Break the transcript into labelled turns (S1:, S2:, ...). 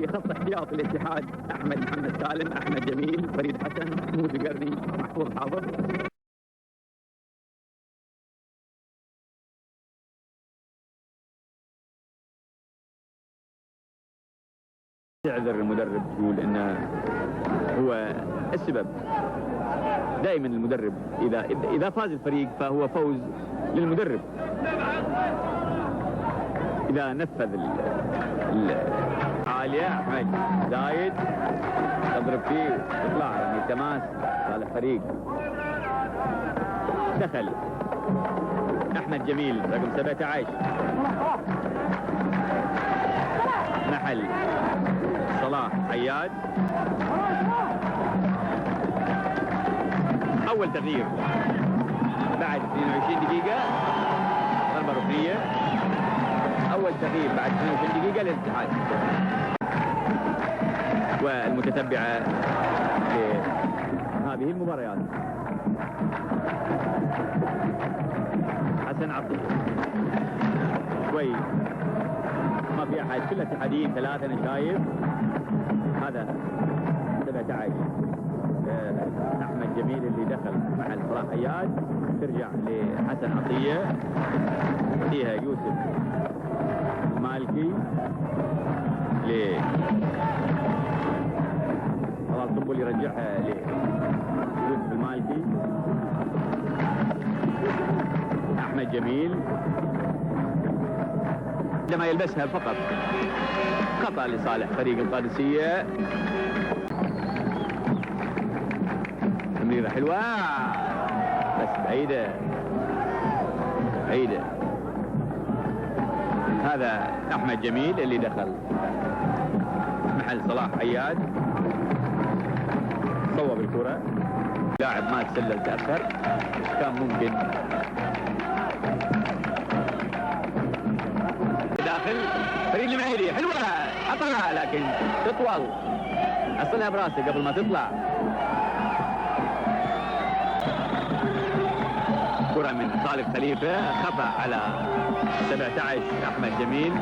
S1: في خط احتياط الاتحاد احمد محمد سالم، احمد جميل، فريد حسن، محمود القرني، محفوظ حافظ. تعذر المدرب، تقول انه هو السبب. دائما المدرب اذا فاز الفريق فهو فوز للمدرب. اذا نفذ عاليه احمد زايد تضرب فيه يطلع رمي تماس صالح فريق. دخل احمد جميل رقم 17 محل صلاح عياد. اول تغيير بعد 22 دقيقة، ضربة ركنية. اول تغيير بعد 22 دقيقة للاتحاد. والمتتبعة لهذه المباريات حسن عطية. شوي ما في احد، كل الاتحاديين ثلاثة انا شايف. هذا 17 احمد جميل اللي دخل محل صلاح عياد. ترجع لحسن عطية، فيها يوسف مالكي طلال طبول يرجعها ليوسف المالكي. احمد جميل عندما يلبسها فقط. خطأ لصالح فريق القادسية. تمريرة حلوة بس بعيدة بعيدة. هذا احمد جميل اللي دخل محل صلاح عياد. صوب الكرة، لاعب ما تسلل تأخر، كان ممكن داخل. فريد المعيري حلوة حطها لكن تطول، اصلها براسه قبل ما تطلع. كرة من خالد خليفة، خطأ على 17 احمد جميل.